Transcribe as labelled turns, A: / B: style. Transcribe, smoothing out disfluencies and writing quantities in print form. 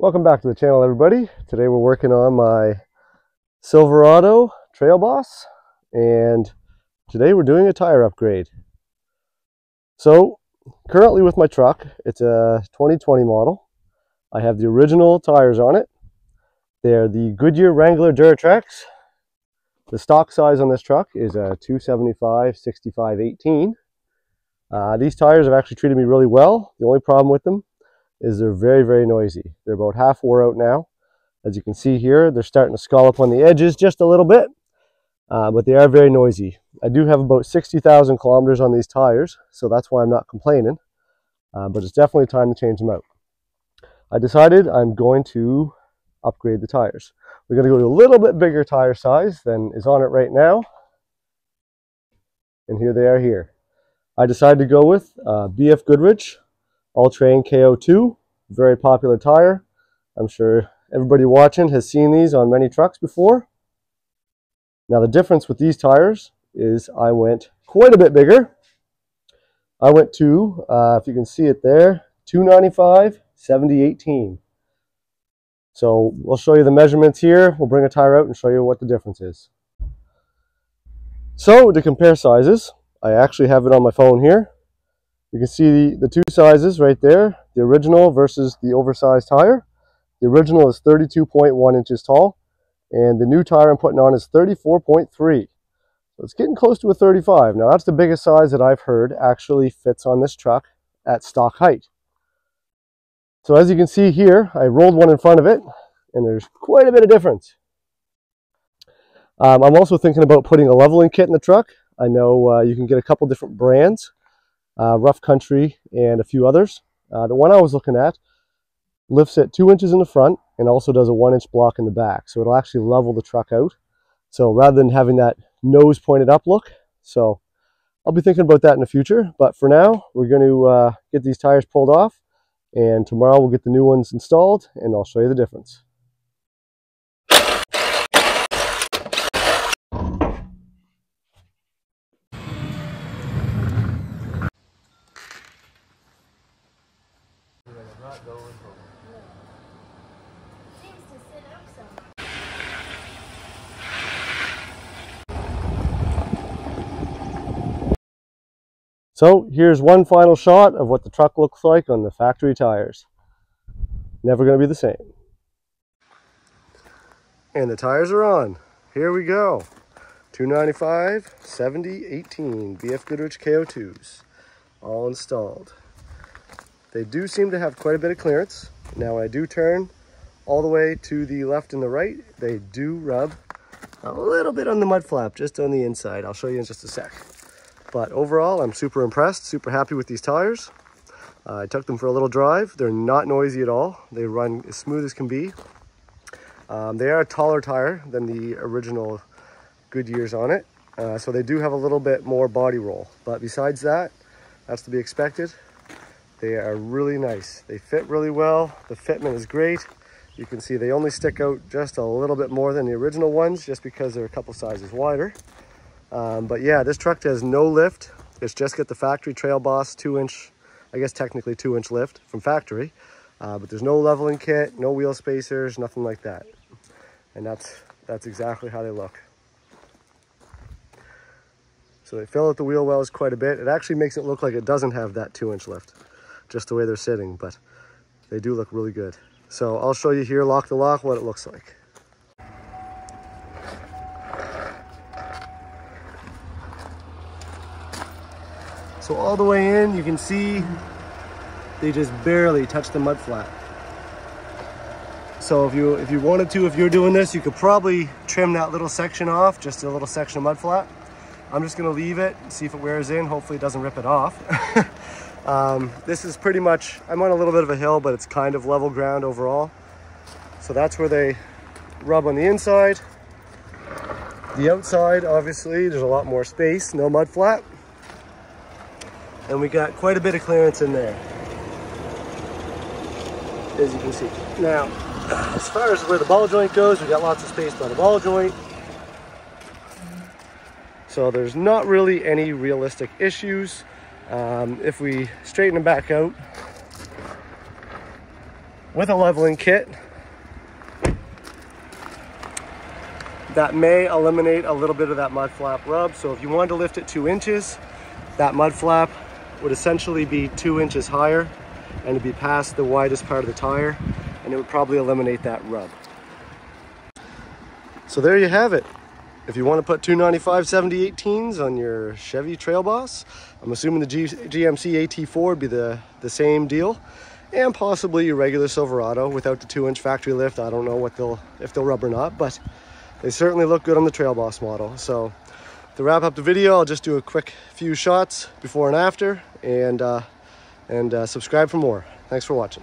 A: Welcome back to the channel, everybody. Today we're working on my Silverado Trail Boss, and today we're doing a tire upgrade. So currently with my truck, it's a 2020 model. I have the original tires on it. They're the Goodyear Wrangler Duratrax. The stock size on this truck is a 275/65/18. These tires have actually treated me really well. The only problem with them is they're very noisy. They're about half wore out now. As you can see here, they're starting to scallop on the edges just a little bit, but they are very noisy. I do have about 60,000 kilometers on these tires, so that's why I'm not complaining, but it's definitely time to change them out. I decided I'm going to upgrade the tires. We're going to go to a little bit bigger tire size than is on it right now, and here they are here. I decided to go with BF Goodrich All-Terrain KO2, very popular tire. I'm sure everybody watching has seen these on many trucks before. Now the difference with these tires is I went quite a bit bigger. I went to, if you can see it there, 295/70/18. So we'll show you the measurements here. We'll bring a tire out and show you what the difference is. So to compare sizes, I actually have it on my phone here. You can see the two sizes right there, the original versus the oversized tire. The original is 32.1 inches tall, and the new tire I'm putting on is 34.3. So it's getting close to a 35. Now that's the biggest size that I've heard actually fits on this truck at stock height. So as you can see here, I rolled one in front of it, and there's quite a bit of difference. I'm also thinking about putting a leveling kit in the truck. I know you can get a couple different brands. Rough Country and a few others. The one I was looking at lifts it 2 inches in the front and also does a 1-inch block in the back, so it'll actually level the truck out, so rather than having that nose pointed up look. So I'll be thinking about that in the future, but for now we're going to get these tires pulled off, and tomorrow we'll get the new ones installed and I'll show you the difference. So here's one final shot of what the truck looks like on the factory tires. Never going to be the same. And the tires are on. Here we go. 295/70/18 BF Goodrich KO2s. All installed. They do seem to have quite a bit of clearance. Now when I do turn all the way to the left and the right, they do rub a little bit on the mud flap, just on the inside. I'll show you in just a sec. But overall, I'm super impressed, super happy with these tires. I took them for a little drive. They're not noisy at all. They run as smooth as can be. They are a taller tire than the original Goodyears on it. So they do have a little bit more body roll. But besides that, that's to be expected. They are really nice. They fit really well. The fitment is great. You can see they only stick out just a little bit more than the original ones, just because they're a couple sizes wider. But yeah, this truck has no lift. It's just got the factory Trail Boss 2-inch, I guess technically 2-inch lift from factory. But there's no leveling kit, no wheel spacers, nothing like that. And that's exactly how they look. So they fill out the wheel wells quite a bit. It actually makes it look like it doesn't have that 2-inch lift, just the way they're sitting, but they do look really good. So I'll show you here, lock to lock, what it looks like. So all the way in, you can see they just barely touch the mud flat. So if you wanted to, if you're doing this, you could probably trim that little section off, just a little section of mud flat. I'm just gonna leave it and see if it wears in. Hopefully it doesn't rip it off. This is pretty much, I'm on a little bit of a hill, but it's kind of level ground overall. So that's where they rub on the inside. The outside, obviously, there's a lot more space, no mud flat. And we got quite a bit of clearance in there, as you can see. Now, as far as where the ball joint goes, we got lots of space by the ball joint. So there's not really any realistic issues. If we straighten them back out, with a leveling kit. That may eliminate a little bit of that mud flap rub. So if you wanted to lift it 2 inches, that mud flap would essentially be 2 inches higher and it'd be past the widest part of the tire, and it would probably eliminate that rub. So there you have it. If you want to put 295 7018s on your Chevy Trail Boss, I'm assuming the GMC AT4 would be the same deal, and possibly your regular Silverado without the 2-inch factory lift. I don't know if they'll rub or not, but they certainly look good on the Trail Boss model. So to wrap up the video, I'll just do a quick few shots before and after, and subscribe for more. Thanks for watching.